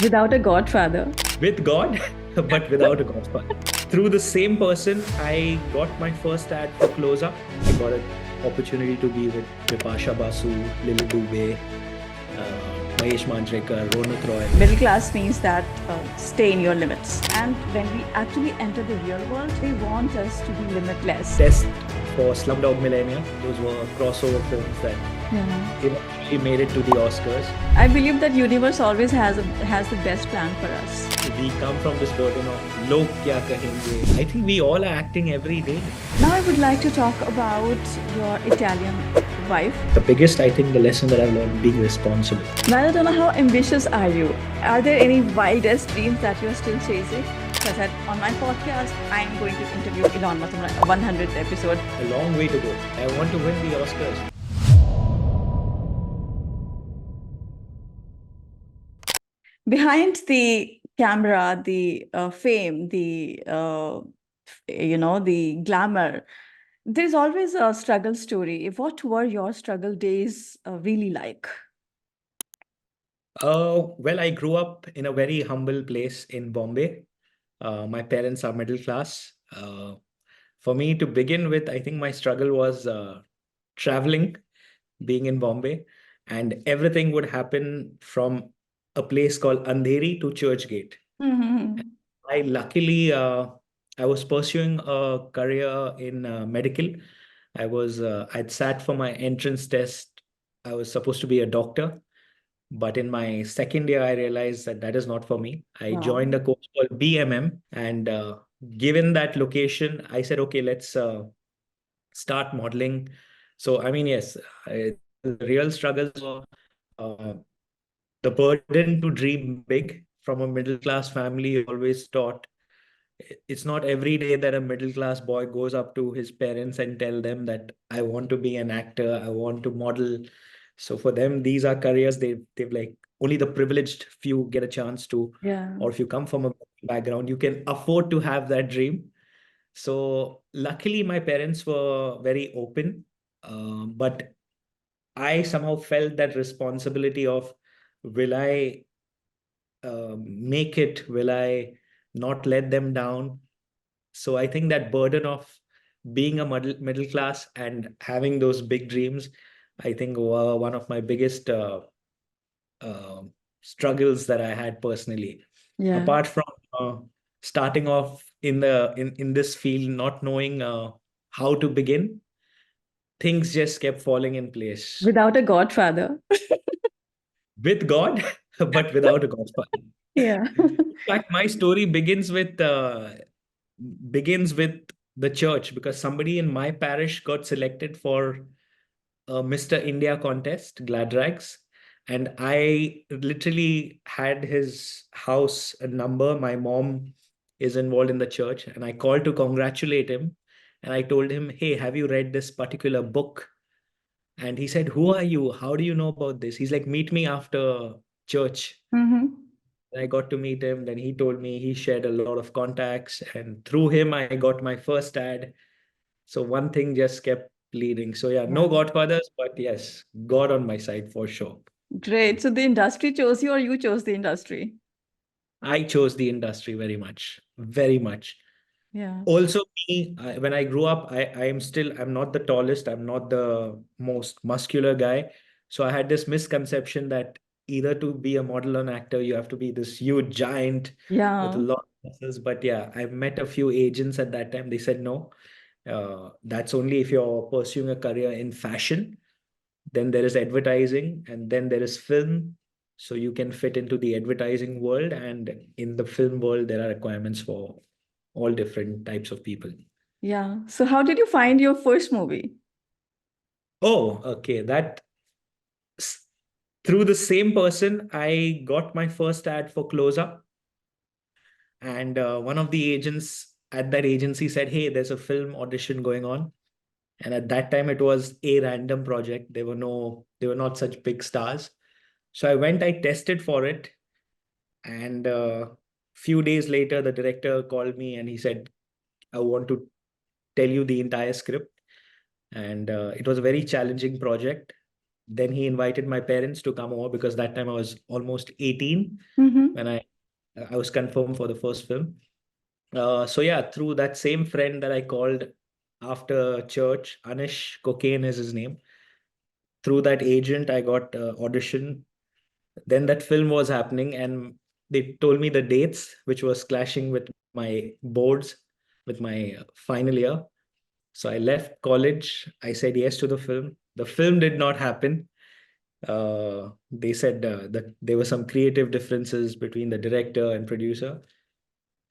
Without a godfather. With God, but without a godfather. Through the same person, I got my first ad for Close Up. I got an opportunity to be with Bipasha Basu, Lily Dubey, Mahesh Manjrekar, Ronit Roy. Middle class means that stay in your limits. And when we actually enter the real world, they want us to be limitless. Test for Slumdog Millionaire. Those were crossover films that eventually made it to the Oscars. I believe that universe always has the best plan for us. We come from this burden of log kya kahenge. I think we all are acting every day. Now I would like to talk about your Italian wife. The biggest, I think, the lesson that I've learned, being responsible. Maradona, how ambitious are you? Are there any wildest dreams that you're still chasing? As I said, on my podcast, I'm going to interview Elon Musk on my 100th episode. A long way to go. I want to win the Oscars. Behind the camera, the fame, the the glamour, there's always a struggle story. What were your struggle days really like? Well, I grew up in a very humble place in Bombay. My parents are middle class. For me to begin with, I think my struggle was traveling, being in Bombay, and everything would happen from a place called Andheri to Churchgate. Mm-hmm. I luckily, I was pursuing a career in medical. I'd sat for my entrance test. I was supposed to be a doctor, but in my second year, I realized that that is not for me. I Wow. joined a course called BMM, and given that location, I said, okay, let's start modeling. So, I mean, yes, the real struggles were uh, the burden to dream big from a middle class family. Always taught it's not every day that a middle class boy goes up to his parents and tell them that I want to be an actor, I want to model. So for them, these are careers they've like only the privileged few get a chance to, Yeah. or if you come from a background, you can afford to have that dream. So luckily, my parents were very open, but I somehow felt that responsibility of will I make it? Will I not let them down? So I think that burden of being a middle class and having those big dreams, I think were one of my biggest uh, struggles that I had personally. Yeah. Apart from uh, starting off in in this field, not knowing how to begin, things just kept falling in place Without a godfather. with God, but without a Godfather. Yeah. In fact, my story begins with the church because somebody in my parish got selected for a Mr. India contest, Glad Rags. And I literally had his house a number. My mom is involved in the church, and I called to congratulate him. And I told him, hey, have you read this particular book? And he said, who are you? How do you know about this? He's like, meet me after church. Mm-hmm. I got to meet him. Then he told me he shared a lot of contacts, and through him, I got my first ad. So one thing just kept leading. So yeah, no Yeah. godfathers, but yes, God on my side for sure. Great. So the industry chose you or you chose the industry? I chose the industry very much, very much. Yeah. Also, when I grew up, I'm not the tallest, I'm not the most muscular guy. So I had this misconception that either to be a model or an actor, you have to be this huge giant with a Yeah. lot of muscles. But yeah, I've met a few agents at that time. They said, no, that's only if you're pursuing a career in fashion. Then there is advertising, and then there is film. So you can fit into the advertising world, and in the film world, there are requirements for all different types of people. Yeah. So how did you find your first movie? Oh, okay. S- Through the same person, I got my first ad for Close Up, and one of the agents at that agency said, "Hey, there's a film audition going on." And at that time, it was a random project. They were not such big stars. So I went, I tested for it, and few days later, the director called me and he said, "I want to tell you the entire script." And it was a very challenging project. then he invited my parents to come over because that time I was almost 18 Mm-hmm. when I was confirmed for the first film. So yeah, through that same friend that I called after church, Anish Cocaine is his name. Through that agent, I got audition. Then that film was happening, and they told me the dates, which was clashing with my boards, with my final year. So I left college. I said yes to the film. The film did not happen. They said that there were some creative differences between the director and producer.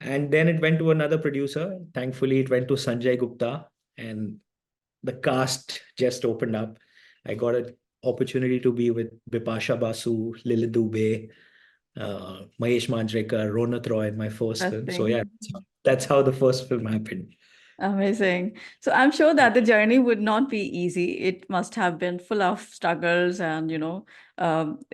And then it went to another producer. Thankfully, it went to Sanjay Gupta, and the cast just opened up. I got an opportunity to be with Bipasha Basu, Lilith Dubey, Mahesh Manjrekar, Ronat Roy in my first film. So yeah, Interesting. that's how the first film happened. Amazing. So I'm sure that the journey would not be easy. It must have been full of struggles, and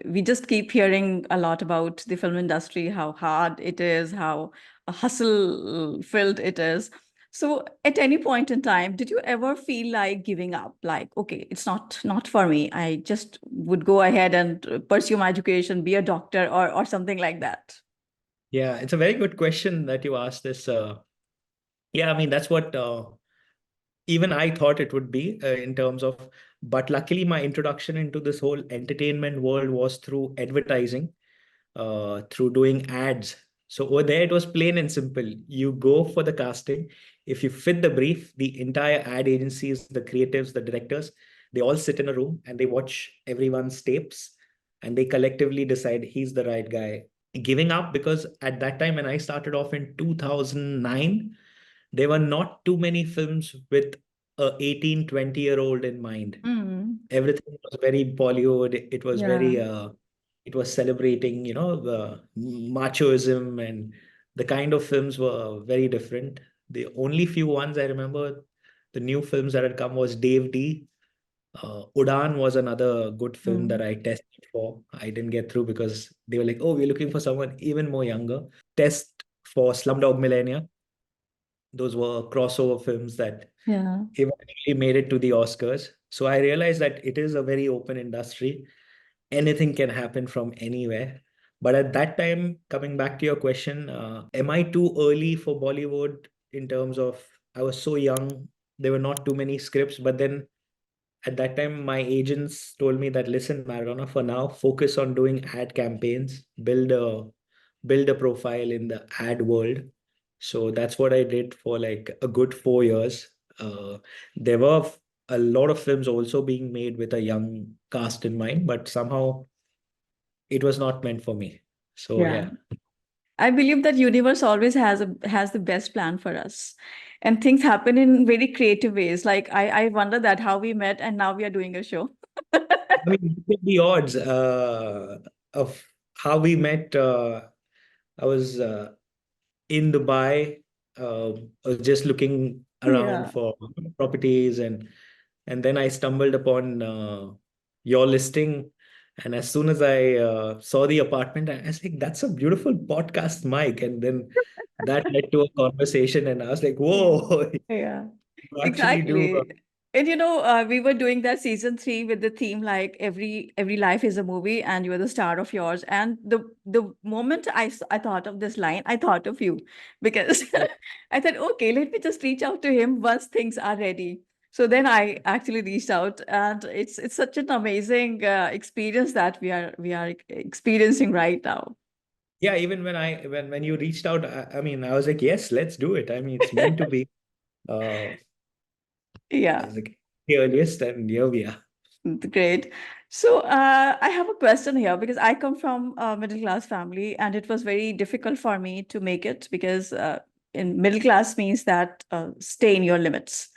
we just keep hearing a lot about the film industry, how hard it is, how hustle filled it is. So at any point in time, did you ever feel like giving up? Like, okay, it's not for me. I just would go ahead and pursue my education, be a doctor or something like that. Yeah, it's a very good question that you asked this. Yeah, I mean, that's what even I thought it would be in terms of, but luckily my introduction into this whole entertainment world was through advertising, through doing ads. So over there, it was plain and simple. You go for the casting. If you fit the brief, the entire ad agencies, the creatives, the directors, they all sit in a room and they watch everyone's tapes and they collectively decide he's the right guy. Giving up because at that time, when I started off in 2009, there were not too many films with a 18, 20-year-old in mind. Mm, Everything was very Bollywood. It was yeah. very it was celebrating, the machoism, and the kind of films were very different. The only few ones I remember, the new films that had come was Dave D. Udan was another good film that Mm, I tested for. I didn't get through because they were like, oh, we're looking for someone even more younger. Test for Slumdog Millionaire. Those were crossover films that yeah. eventually made it to the Oscars. So I realized that it is a very open industry. Anything can happen from anywhere. But at that time, coming back to your question, am I too early for Bollywood in terms of I was so young, there were not too many scripts. But then at that time, my agents told me that, listen, Maradona, for now, focus on doing ad campaigns, build a profile in the ad world. So that's what I did for like a good 4 years. Uh, there were a lot of films also being made with a young cast in mind, but somehow it was not meant for me. So Yeah. yeah. I believe that universe always has the best plan for us. And things happen in very creative ways. Like I wonder that how we met and now we are doing a show. I mean, look at the odds of how we met. I was in Dubai, just looking around Yeah. for properties, and then I stumbled upon your listing. And as soon as I saw the apartment, I was like, "That's a beautiful podcast mic." And then that led to a conversation, and I was like, Yeah. "Whoa, Yeah. you actually do." Exactly. And we were doing that season three with the theme like every life is a movie and you're the star of yours. And the moment I thought of this line, I thought of you because I thought, okay, let me just reach out to him once things are ready. So then I actually reached out, and it's such an amazing experience that we are experiencing right now. Yeah, even when you reached out, I mean, I was like, "Yes, let's do it." I mean, it's meant to be. Uh, I Yeah. was like, the earliest, and here we are. Great. So I have a question here because I come from a middle class family, and it was very difficult for me to make it because in middle class means that stay in your limits,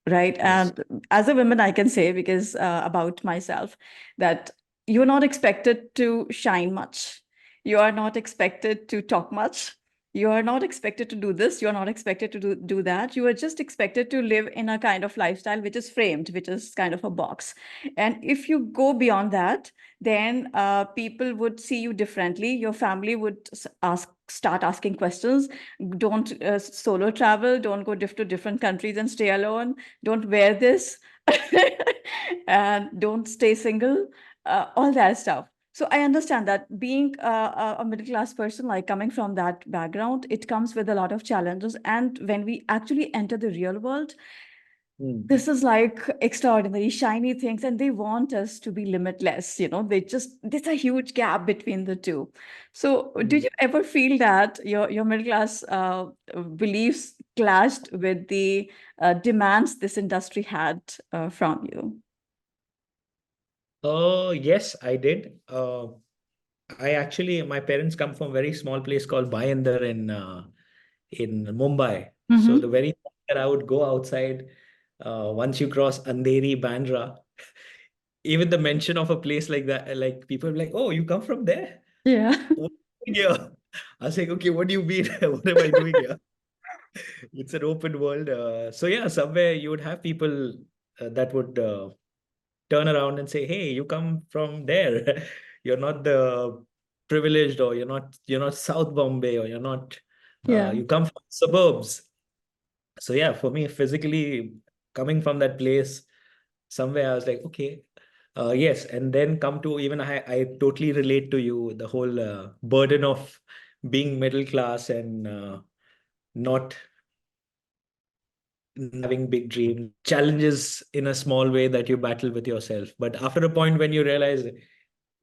right? Yes. And as a woman, I can say because about myself that you're not expected to shine much. You are not expected to talk much. You are not expected to do this. You are not expected to do that. You are just expected to live in a kind of lifestyle which is framed, which is kind of a box. And if you go beyond that, then people would see you differently. Your family would start asking questions. Don't solo travel. Don't go to different countries and stay alone. Don't wear this. and don't stay single, all that stuff. So I understand that being a middle class person, like coming from that background, it comes with a lot of challenges. And when we actually enter the real world, Mm. this is like extraordinary, shiny things, and they want us to be limitless. There's a huge gap between the two. So, did Mm. you ever feel that your middle class beliefs clashed with the demands this industry had from you? Yes, I did. My parents come from a very small place called Bhayandar in Mumbai. So the Mm-hmm. very time that I would go outside, once you cross Andheri, Bandra, even the mention of a place like that, like people are like, "Oh, you come from there? Yeah. What are you doing here?" I was like, "Okay, what do you mean? What am I doing here?" It's an open world. So yeah, somewhere you would have people that would turn around and say, "Hey, you come from there. You're not the privileged, or you're not South Bombay, or you're not Yeah. you come from suburbs." So yeah, for me, physically coming from that place, somewhere I was like, okay, yes. And then come to, even I totally relate to you, the whole burden of being middle class and not having big dreams, challenges in a small way that you battle with yourself. But after a point when you realize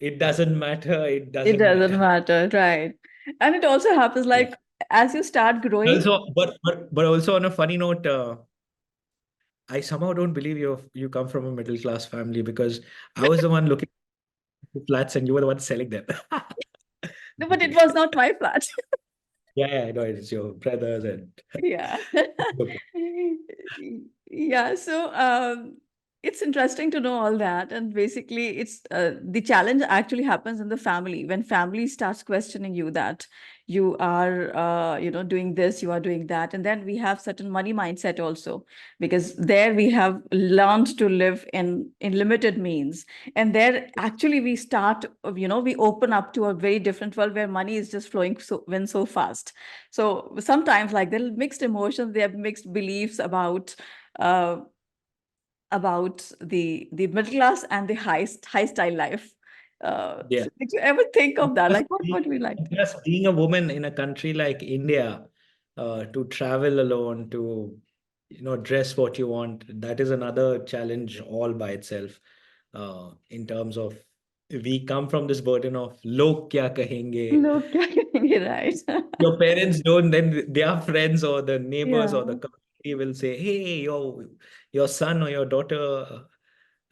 it doesn't matter, it It doesn't doesn't matter. matter, right? And it also happens Yeah. like as you start growing. Also, but also on a funny note, I somehow don't believe you come from a middle class family, because I was the one looking at flats and you were the one selling them. No, but it was not my flat. Yeah, yeah, I know it's your brothers and Yeah. Yeah. So it's interesting to know all that. And basically, it's the challenge actually happens in the family when family starts questioning you that you are, doing this, you are doing that. And then we have certain money mindset also, because there we have learned to live in limited means. And there actually we start, we open up to a very different world where money is just flowing so fast. So sometimes, like, there are mixed emotions, they have mixed beliefs uh, about the middle class and the high style life. yeah. So did you ever think of that? Plus Like, what would we like to? plus being a woman in a country like India, to travel alone, to dress what you want, that is another challenge all by itself. In terms of, we come from this burden of log kya kahenge. Look, you're right. Your parents don't, then their friends or the neighbors or the Yeah, community will say, "Hey, your son or your daughter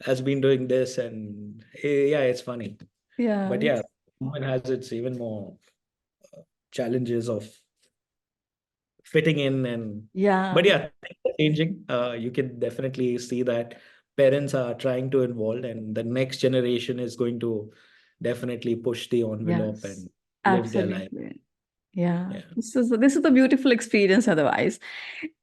has been doing this," and yeah, it's funny. yeah, But yeah, woman has its even more challenges of fitting in. And yeah, but yeah, things are changing. You can definitely see that parents are trying to involve, and the next generation is going to definitely push the envelope yes, and live their life. absolutely. Yeah, Yeah. this is a beautiful experience otherwise.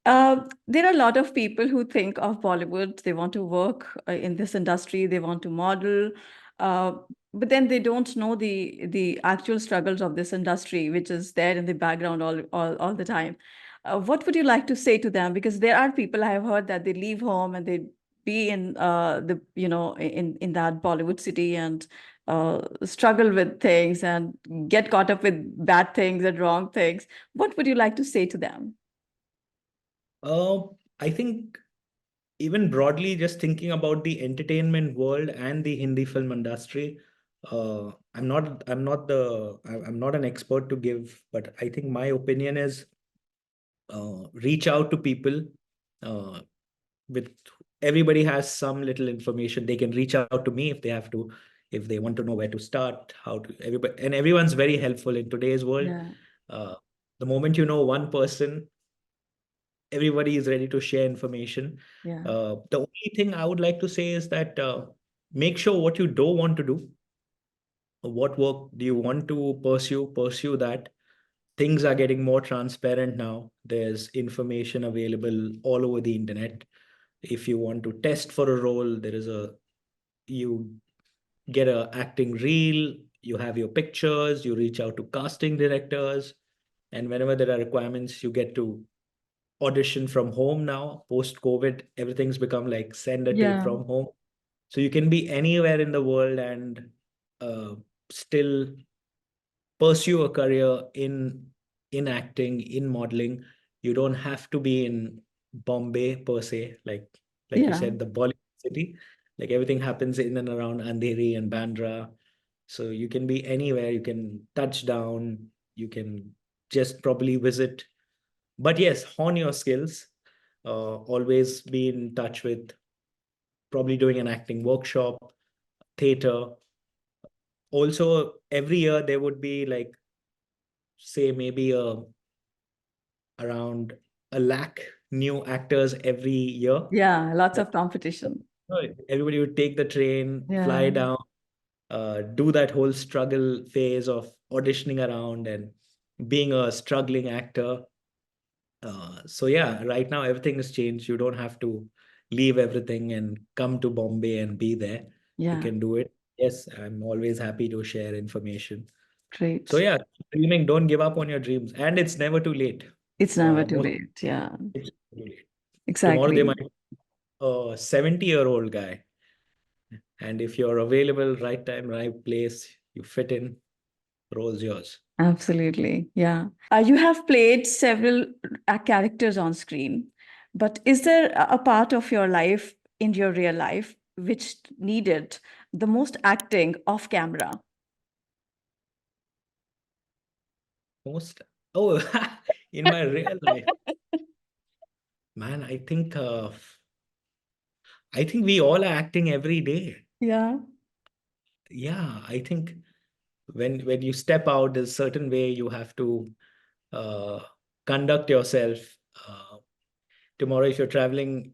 There are a lot of people who think of Bollywood, they want to work in this industry, they want to model, uh, but then they don't know the actual struggles of this industry, which is there in the background all the time. What would you like to say to them? Because there are people I have heard that they leave home and they be in in that Bollywood city and struggle with things and get caught up with bad things and wrong things. What would you like to say to them? I think even broadly, just thinking about the entertainment world and the Hindi film industry, I'm not an expert to give, but I think my opinion is, reach out to people. Uh, with Everybody has some little information. They can reach out to me if they have to, if they want to know where to start, how to, everybody, and everyone's very helpful in today's world. Yeah, Uh, the moment you know one person, everybody is ready to share information. yeah, The only thing I would like to say is that, make sure what you don't want to do, what work do you want to pursue that. Things are getting more transparent now. There's information available all over the internet. If you want to test for a role, you get a acting reel, you have your pictures, you reach out to casting directors, and whenever there are requirements, you get to audition from home now. Post COVID, everything's become like send a tape Yeah. from home. So you can be anywhere in the world and uh, still pursue a career in acting, in modeling. You don't have to be in Bombay per se, like you Yeah. said, the Bollywood city. Like everything happens in and around Andheri and Bandra. So you can be anywhere, you can touch down, you can just probably visit. But yes, hone your skills. Always be in touch with probably doing an acting workshop, theater. Also, every year there would be like, say, maybe around a lakh new actors every year. Yeah. Lots Like, of competition. everybody would take the train, Yeah. fly down, do that whole struggle phase of auditioning around and being a struggling actor. So yeah, right now everything has changed. You don't have to leave everything and come to Bombay and be there. You Yeah. can do it. Yes, I'm always happy to share information. So Great. yeah, dreaming, don't give up on your dreams. And it's never too late. It's never too Most late. Yeah. it's too late. Tomorrow they Exactly. might 70-year-old guy. And if you're available, right time, right place, you fit in, role's yours. Absolutely. Yeah. You have played several characters on screen, but is there a part of your life in your real life which needed the most acting off camera? Most oh in my real life, man, I think we all are acting every day. Yeah. Yeah, I think when you step out, there's a certain way you have to uh, conduct yourself. Uh, Tomorrow, if you're traveling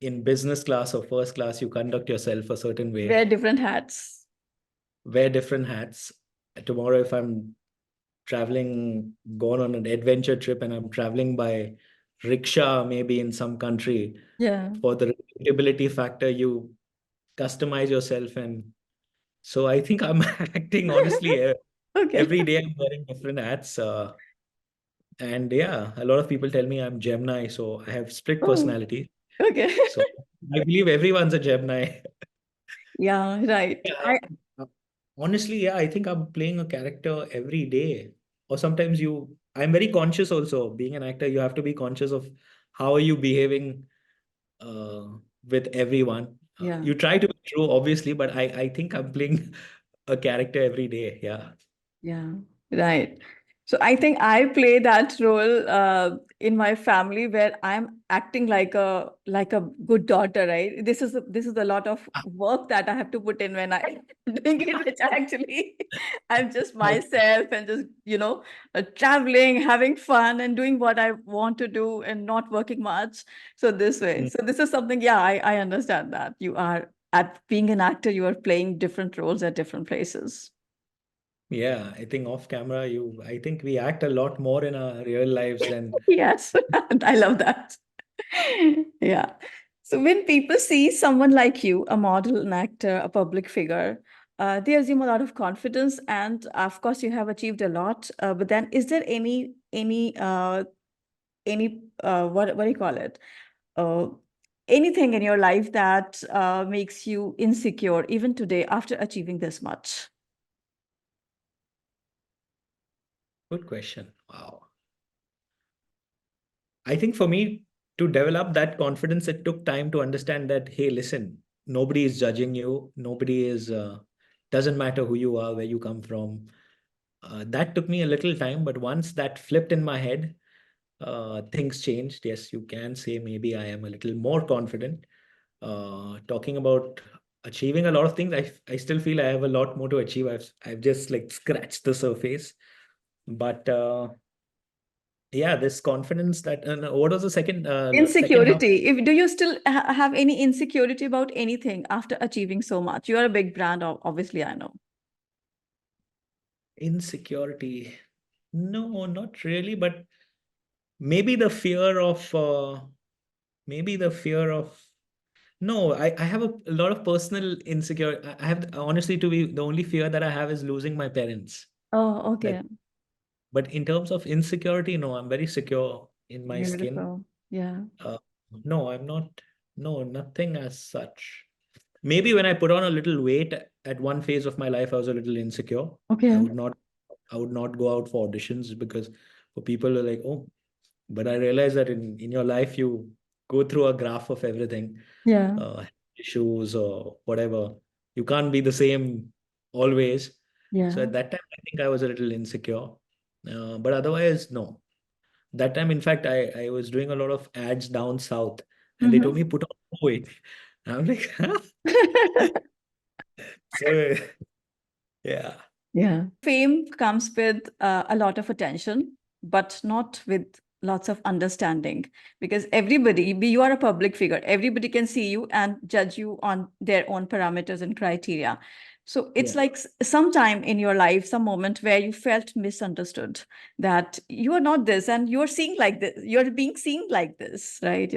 in business class or first class, you conduct yourself a certain way, Wear different hats. wear different hats. Tomorrow, if I'm traveling, gone on an adventure trip and I'm traveling by rickshaw, maybe in some country, Yeah. for the relatability factor, you customize yourself. And so I think I'm acting honestly Okay. every day. I'm wearing different hats. And yeah, a lot of people tell me I'm Gemini, so I have split Oh, personality. okay. So I believe everyone's a Gemini. Yeah, right. Yeah, honestly, yeah, I think I'm playing a character every day. Or sometimes I'm very conscious also. Being an actor, you have to be conscious of how are you behaving uh, with everyone. Yeah. You try to be true, obviously, but I think I'm playing a character every day. Yeah. Yeah, right. So I think I play that role in my family where I'm acting like a good daughter, right? This is a lot of work that I have to put in when I'm doing it, which actually I'm just myself and just traveling, having fun, and doing what I want to do and not working much. So this way, Mm. so this is something. Yeah, I understand that you are at being an actor, you are playing different roles at different places. Yeah, I think off camera, I think we act a lot more in our real lives than. Yes, I love that. Yeah. So when people see someone like you, a model, an actor, a public figure, they assume a lot of confidence, and of course, you have achieved a lot. But then, is there any what do you call it? Uh, Anything in your life that makes you insecure even today after achieving this much? Good question. Wow. I think for me to develop that confidence, it took time to understand that, hey, listen, nobody is judging you. Doesn't matter who you are, where you come from. That took me a little time, but once that flipped in my head, things changed. Yes, you can say maybe I am a little more confident. Talking about achieving a lot of things, I still feel I have a lot more to achieve. I've just like scratched the surface. But yeah, this confidence that what was the second half? Insecurity. If do you still have any insecurity about anything after achieving so much? You are a big brand, obviously, I know. Insecurity. No, not really, but maybe the fear of maybe the fear of no, I have a lot of personal insecurity. I have honestly to be the only fear that I have is losing my parents. Oh, That okay. but in terms of insecurity, no, I'm very secure in my skin. Beautiful. Yeah. Uh, no, I'm not. No, nothing as such. Maybe when I put on a little weight at one phase of my life, I was a little insecure. I Okay. would not, I would not go out for auditions because for people who are like, oh, but I realized that in your life you go through a graph of everything, Yeah. issues or whatever. You can't be the same always. So Yeah. at that time, I think I was a little insecure. But otherwise, no. That time, in fact, I was doing a lot of ads down south, and they told Mm-hmm. me put on weight. I'm like, huh? So yeah. Yeah. Fame comes with a lot of attention, but not with lots of understanding because you are a public figure, everybody can see you and judge you on their own parameters and criteria. So it's Yeah. like sometime in your life, some moment where you felt misunderstood, that you are not this and you're seeing like this, you're being seen like this, right?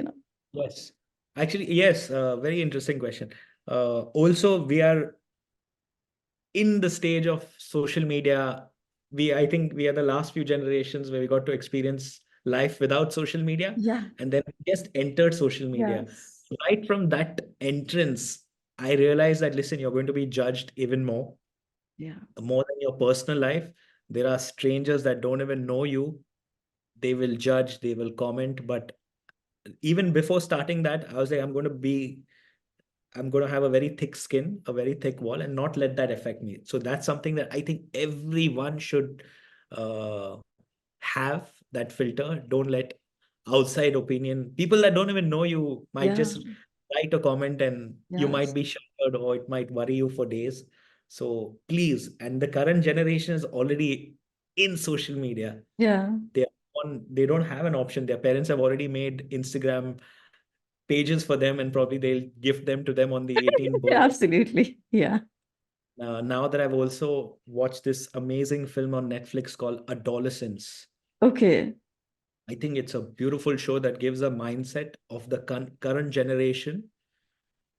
Yes. Actually, yes. Very interesting question. Also, we are in the stage of social media. I think we are the last few generations where we got to experience life without social media, Yeah. and then we just entered social media. Yes. Right from that entrance, I realized that listen, you're going to be judged even Yeah. more than your personal life. There are strangers that don't even know you. They will judge, they will comment. But even before starting that, I was like, I'm going to have a very thick skin, a very thick wall, and not let that affect me. So that's something that I think everyone should uh, have, that filter. Don't let outside opinion, people that don't even know you might Yeah. just write a comment and you might Yes. be shattered or it might worry you for days. So please, and the current generation is already in social media. Yeah. They don't have an option. Their parents have already made Instagram pages for them and probably they'll gift them to them on the 18th Yeah, birthday. absolutely. Yeah. Now that I've also watched this amazing film on Netflix called Adolescence, Okay. I think it's a beautiful show that gives a mindset of the current generation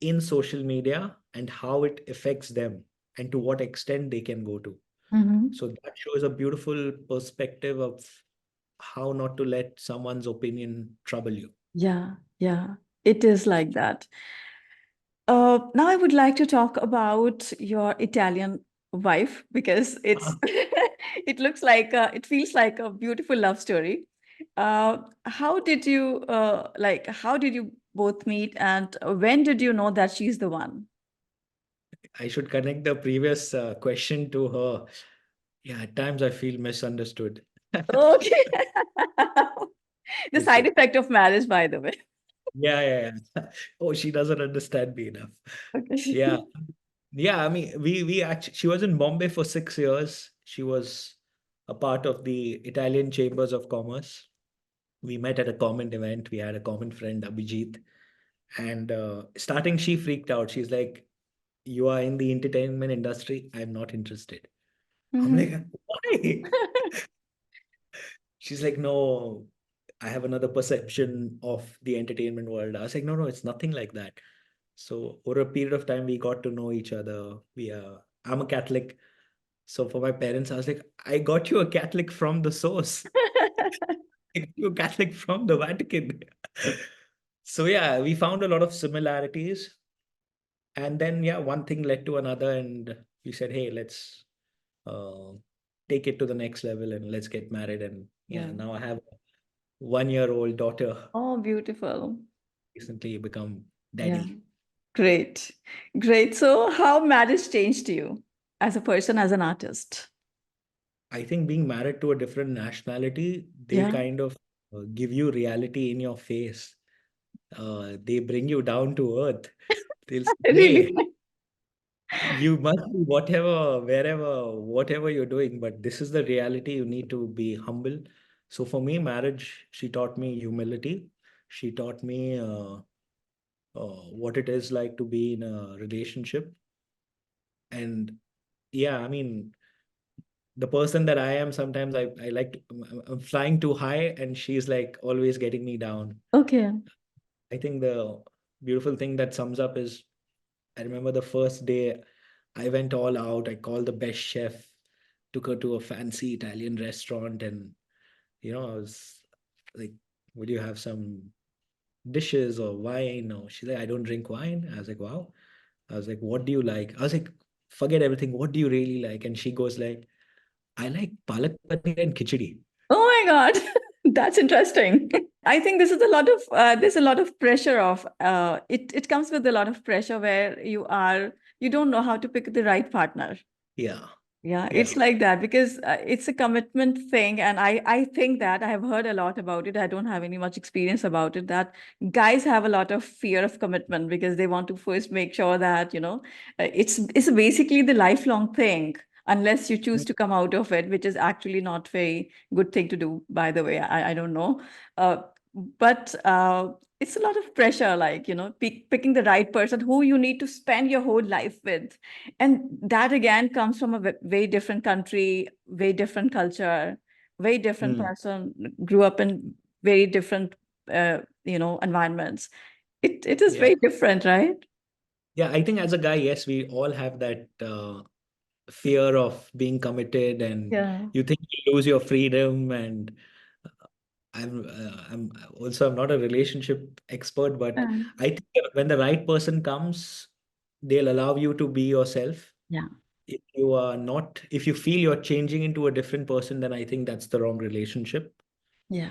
in social media and how it affects them and to what extent they can go to. Mhm. So that shows a beautiful perspective of how not to let someone's opinion trouble you. Yeah, yeah, it is like that. Now I would like to talk about your Italian wife because it's it feels like a beautiful love story. How did you both meet and when did you know that she's the one? I should connect the previous question to her. Yeah, at times I feel misunderstood. Okay. The Thank side you. effect of marriage, by the way. Yeah, yeah, yeah. Oh, she doesn't understand me enough. Okay. Yeah. Yeah, I mean, we actually, she was in Bombay for 6 years. She was a part of the Italian Chambers of Commerce. We met at a common event. We had a common friend, Abhijit. And starting, she freaked out. She's like, you are in the entertainment industry. I'm not interested. I'm Mhm. like, why? She's like, no, I have another perception of the entertainment world. I was like, no, no, it's nothing like that. So over a period of time, we got to know each other. I'm a Catholic. So for my parents, I was like, I got you a Catholic from the source. I got you a Catholic from the Vatican. So yeah, we found a lot of similarities. And then yeah, one thing led to another, and we said, hey, let's uh, take it to the next level and let's get married. And yeah, Yeah. now I have a 1 year old daughter, Oh, beautiful. recently become Yeah. daddy. Great. Great. So, how marriage changed you as a person, as an artist? I think being married to a different nationality, they Yeah. kind of give you reality in your face. They bring you down to earth. They'll say, Really? hey, you must be whatever, wherever, whatever you're doing, but this is the reality. You need to be humble. So for me, marriage, she taught me humility. She taught me what it is like to be in a relationship. And yeah, I mean, the person that I am, sometimes I like I'm flying too high and she's like always getting me down. Okay. I think the beautiful thing that sums up is I remember the first day I went all out. I called the best chef, took her to a fancy Italian restaurant, and I was like, would you have some? dishes or wine, or she's like, I don't drink wine. I was like, wow. I was like, what do you like? I was like, forget everything. What do you really like? And she goes like, I like palak paneer and khichdi. Oh my God, that's interesting. I think this is a lot of there's a lot of pressure of it comes with a lot of pressure where you don't know how to pick the right partner. Yeah, Yeah, yeah. it's like that because it's a commitment thing, and I think that I have heard a lot about it. I don't have any much experience about it. That guys have a lot of fear of commitment because they want to first make sure that it's basically the lifelong thing. Unless you choose to come out of it, which is actually not very good thing to do, by the way. I don't know, uh, but it's a lot of pressure, like picking the right person who you need to spend your whole life with, and that again comes from a very different country, very different culture, very different Mm. person, grew up in very different, environments. It is Yeah. very different, right? Yeah, I think as a guy, yes, we all have that fear of being committed, and Yeah. you think you lose your freedom. And I'm also, I'm not a relationship expert, but Um, I think that when the right person comes, they'll allow you to be yourself. yeah. If you are not, if you feel you're changing into a different person, then I think that's the wrong relationship. Yeah.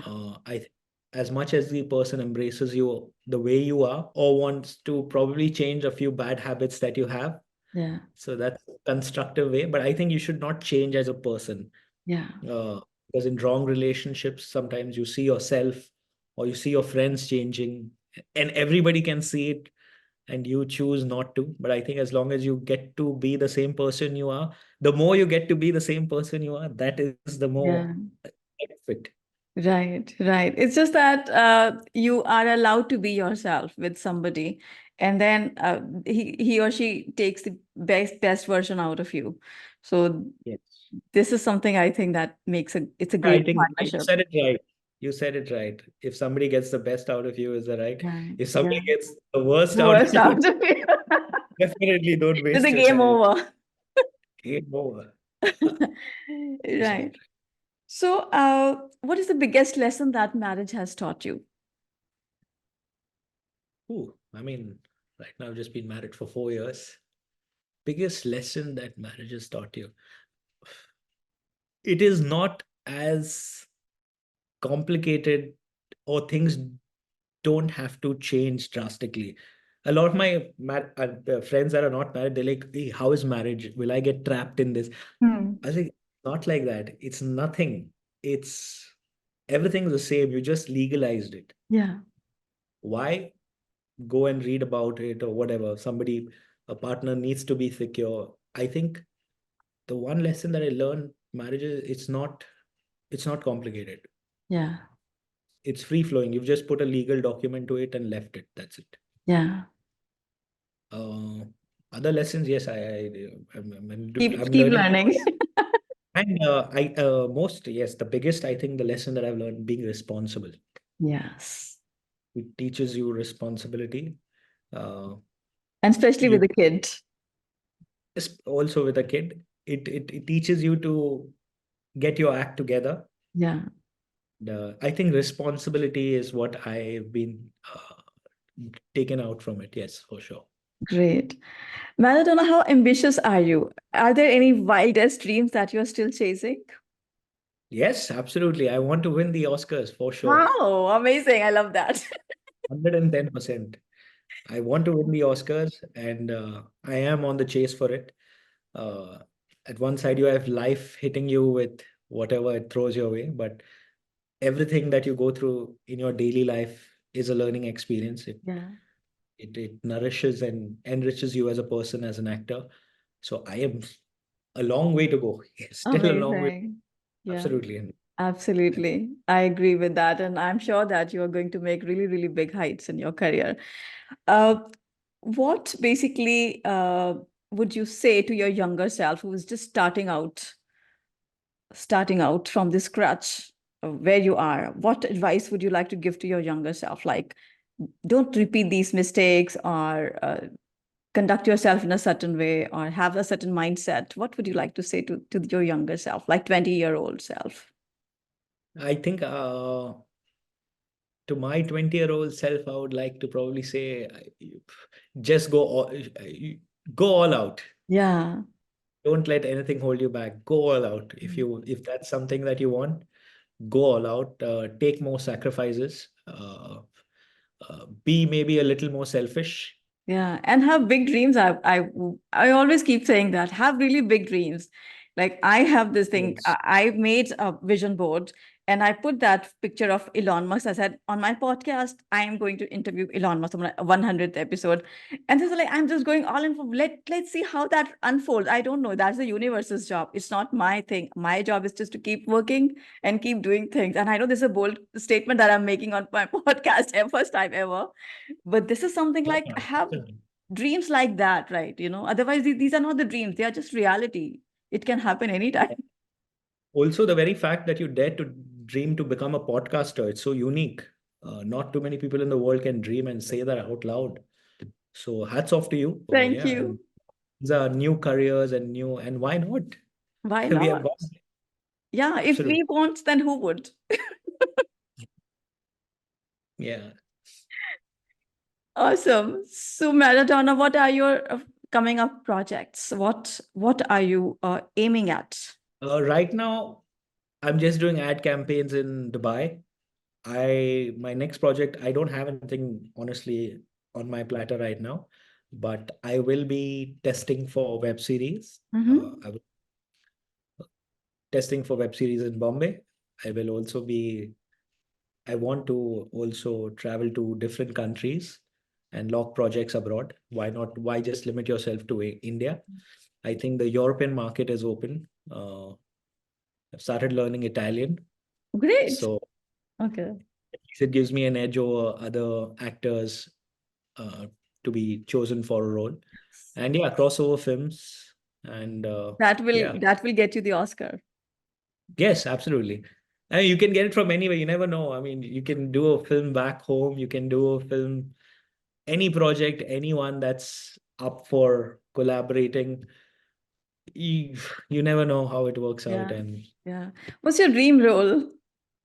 As much as the person embraces you the way you are, or wants to probably change a few bad habits that you have, Yeah. so that's a constructive way. But I think you should not change as a person, Yeah. because in wrong relationships, sometimes you see yourself or you see your friends changing, and everybody can see it, and you choose not to. But I think as long as you get to be the same person you are, the more you get to be the same person you are, that is the more Yeah. fit. Right, right. It's just that you are allowed to be yourself with somebody, and then he or she takes the best version out of you. So Yes. this is something I think that makes it's a I great think you partnership. said it right. You said it right. If somebody gets the best out of you, is that right? Right. If Yeah. somebody gets the worst out of Worst you, out of you. definitely don't It's a waste your game time. over. Game over. You said it Right. So, what is the biggest lesson that marriage has taught you? right. Ooh, I mean, right now I've just been married for 4 years. Biggest lesson that marriage has taught you. It is not as complicated, or things don't have to change drastically. A lot of my friends that are not married, they're like, hey, how is marriage? Will I get trapped in this? Hmm. I think not like that. It's nothing. It's everything's the same. You just legalized it. Yeah. Why go and read about it or whatever? Somebody, a partner needs to be secure. I think the one lesson that I learned, marriage is it's not complicated. Yeah. It's free flowing. You've just put a legal document to it and left it. That's it. Yeah. Uh, Other lessons, yes, Keep I'm keep learning. learning. And yes, the biggest, I think, the lesson that I've learned, being responsible. Yes. It teaches you responsibility. Uh, And especially with you the kid. also with a kid, it teaches you to get your act together. Yeah. I think responsibility is what I've been taken out from it. Yes, for sure. Great. Maradona, how ambitious are you? Are there any wildest dreams that you're still chasing? Yes, absolutely. I want to win the Oscars for sure. Wow, amazing. I love that. 110%. I want to win the Oscars, and I am on the chase for it. Uh, at one side, you have life hitting you with whatever it throws your way, but everything that you go through in your daily life is a learning experience. Yeah. It nourishes and enriches you as a person, as an actor. So I am a long way to go. Still a long way. Amazing. Yeah, Absolutely. And absolutely. I agree with that. And I'm sure that you are going to make really, really big heights in your career. Uh, what basically would you say to your younger self who is just starting out from the scratch of where you are? What advice would you like to give to your younger self? Like, don't repeat these mistakes, or conduct yourself in a certain way, or have a certain mindset. What would you like to say to your younger self, like 20-year-old self? I think to my 20-year-old self, I would like to probably say, just go all out. Yeah. Don't let anything hold you back. Go all out. If that's something that you want, go all out. Take more sacrifices. Be maybe a little more selfish. Yeah, and have big dreams. I always keep saying that. Have really big dreams. Like I have this thing. Yes. I made a vision board and I put that picture of Elon Musk. I said on my podcast, I am going to interview Elon Musk on my 100th episode. And this is like I'm just going all in for let's see how that unfolds. I don't know. That's the universe's job. It's not my thing. My job is just to keep working and keep doing things. And I know this is a bold statement that I'm making on my podcast, first time ever. But this is something like Yeah. have dreams like that, right? Otherwise these are not the dreams, they are just reality. It can happen anytime. Also, the very fact that you dare to dream to become a podcaster, it's so unique. Not too many people in the world can dream and say that out loud. So hats off to you. Thank Yeah, and you. these are new careers and new, and why not? Why We have not? got Yeah, if absolutely. we won't, then who would? Yeah. Awesome. So Maradona, what are your coming up projects? What are you aiming at? Right now, I'm just doing ad campaigns in Dubai. My next project, I don't have anything honestly on my platter right now, but I will be testing for web series. Mm-hmm. I will testing for web series in Bombay. I will also be I want to also travel to different countries and log projects abroad. Why not? Why just limit yourself to India? I think the European market is open. I've started learning Italian, Great. so Okay. it gives me an edge over other actors uh, to be chosen for a role. And yeah, crossover films and yeah, That will get you the Oscar. yes, absolutely. I mean, you can get it from anywhere. You never know. I mean, you can do a film back home. You can do a film any project, anyone that's up for collaborating, you, you never know how it works out. Yeah. And Yeah. What's your dream role?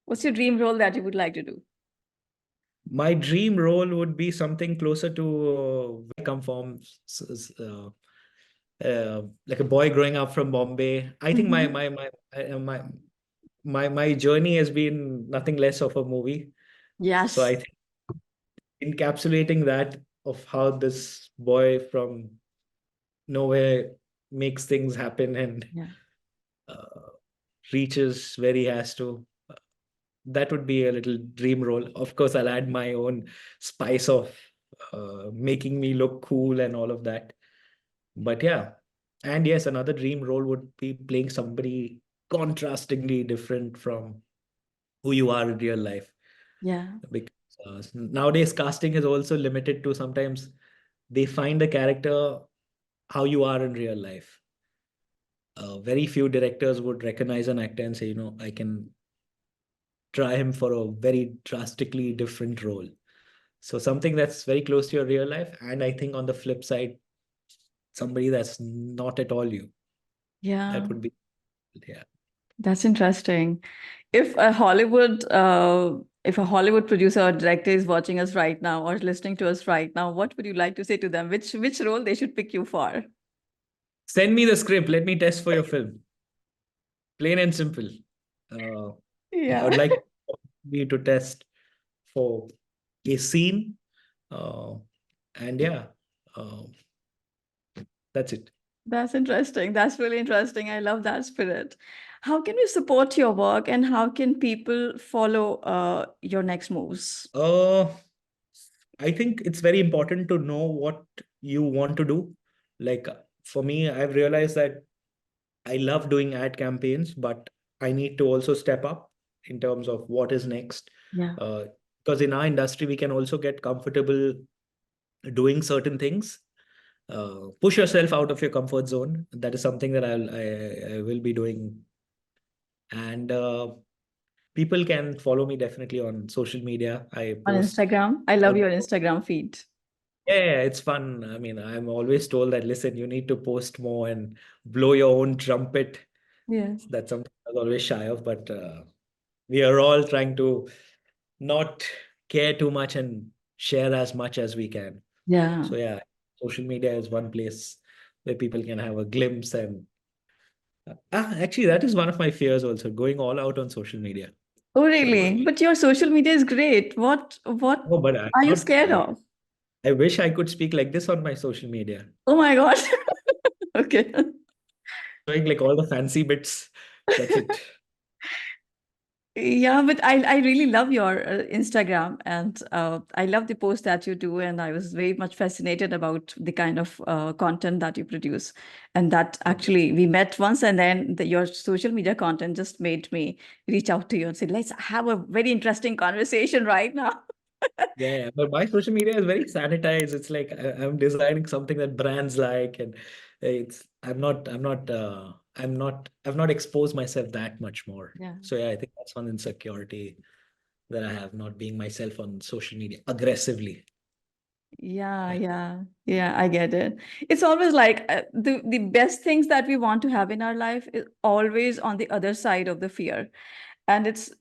What's your dream role that you would like to do? my dream role would be something closer to where I come from, like a boy growing up from Bombay. I think Mm-hmm. my journey has been nothing less of a movie. So I Yes. think encapsulating that of how this boy from nowhere makes things happen and Yeah. uh, reaches where he has to. That would be a little dream role. Of course, I'll add my own spice of making me look cool and all of that. But yeah, and yes, another dream role would be playing somebody contrastingly different from who you are in real life. Yeah. Because nowadays, casting is also limited to sometimes they find the character how you are in real life. Very few directors would recognize an actor and say, I can try him for a very drastically different role. So something that's very close to your real life. And I think on the flip side, somebody that's not at all you. Yeah. That would be, yeah. That's interesting. If a Hollywood if a Hollywood producer or director is watching us right now or listening to us right now, what would you like to say to them? Which role they should pick you for? Send me the script. Let me test for your film. Plain and simple. Uh, I Yeah. would like me to test for a scene. Uh, and yeah, uh, that's it. That's interesting. That's really interesting. I love that spirit. How can you support your work and how can people follow your next moves? Uh, I think it's very important to know what you want to do. Like for me, I've realized that I love doing ad campaigns, but I need to also step up in terms of what is next. Yeah. Uh, because in our industry, we can also get comfortable doing certain things. Push yourself out of your comfort zone. That is something that I will be doing. And people can follow me definitely on social media. I On post. Instagram. I love your Instagram feed. Yeah, it's fun. I mean, I'm always told that, listen, you need to post more and blow your own trumpet. Yeah. That's something I was always shy of, but we are all trying to not care too much and share as much as we can. Yeah. So yeah, social media is one place where people can have a glimpse and actually that is one of my fears also, going all out on social media. Oh, So really? But your social media is great. What no, but I'm are you not scared of? I wish I could speak like this on my social media. Oh my God. Okay. Showing like all the fancy bits. That's it. Yeah, but I really love your Instagram, and I love the post that you do, and I was very much fascinated about the kind of content that you produce, and that Oh, actually we met once, and then your social media content just made me reach out to you and say, let's have a very interesting conversation right now. yeah, but my social media is very sanitized. It's like I'm designing something that brands like, and I've not exposed myself that much more. Yeah. So yeah, I think that's one insecurity that I have, not being myself on social media aggressively. Yeah, Yeah. yeah, yeah, I get it. It's always like the best things that we want to have in our life is always on the other side of the fear. And it's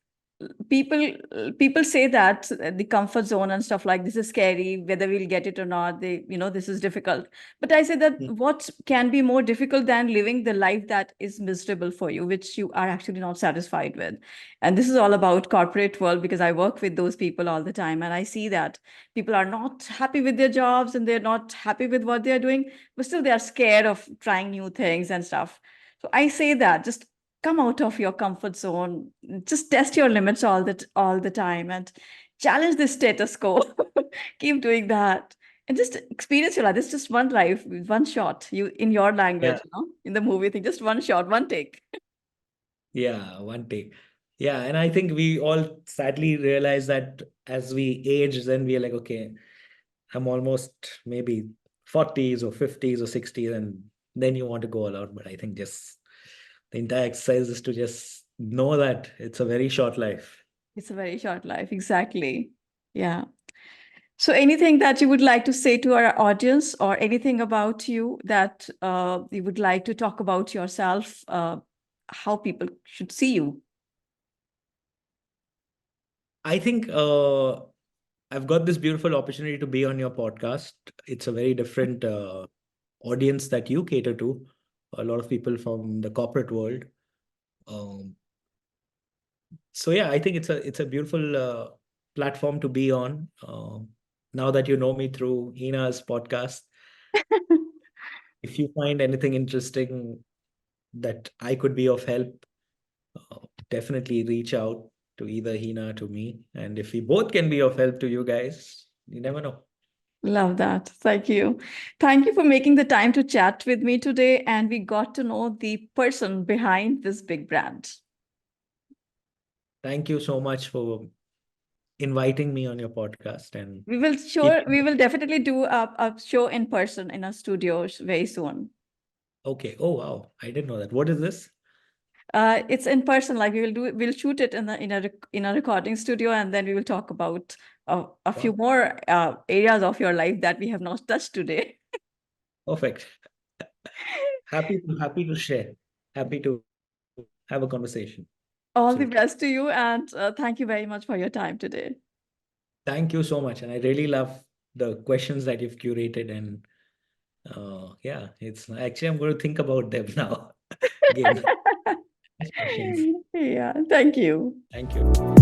people people say that the comfort zone and stuff like this is scary, whether we'll get it or not. This is difficult. But I say that Mm. what can be more difficult than living the life that is miserable for you, which you are actually not satisfied with. And this is all about corporate world because I work with those people all the time, and I see that people are not happy with their jobs and they're not happy with what they're doing, but still they are scared of trying new things and stuff. So I say that just come out of your comfort zone, just test your limits all the time and challenge the status quo. Keep doing that and just experience your life. This is just one life, one shot. You in your Yeah, language, in the movie thing, just one shot, one take. yeah, one take. Yeah, and I think we all sadly realize that as we age, then we are like, okay, I'm almost maybe 40s or 50s or 60s, and then you want to go all out. But I think just the entire exercise is to just know that it's a very short life. It's a very short life, exactly. Yeah. So anything that you would like to say to our audience or anything about you that you would like to talk about yourself, how people should see you? I think I've got this beautiful opportunity to be on your podcast. It's a very different audience that you cater to, a lot of people from the corporate world. Um, so yeah, I think it's a beautiful platform to be on. Now that you know me through Hina's podcast, if you find anything interesting that I could be of help, definitely reach out to either Hina to me. And if we both can be of help to you guys, you never know. Love that. Thank you. Thank you for making the time to chat with me today. And we got to know the person behind this big brand. Thank you so much for inviting me on your podcast and We will keep. sure we will definitely do a show in person in our studios very soon. Okay. Oh wow, I didn't know that. What is this? It's in person, like we'll shoot it in a recording studio, and then we will talk about a few Wow, more areas of your life that we have not touched today. perfect. Happy to share. Happy to have a conversation. All the Absolutely. best to you, and thank you very much for your time today. Thank you so much. And I really love the questions that you've curated. And yeah, it's actually I'm going to think about them now. Again, nice questions. Yeah, thank you. Thank you.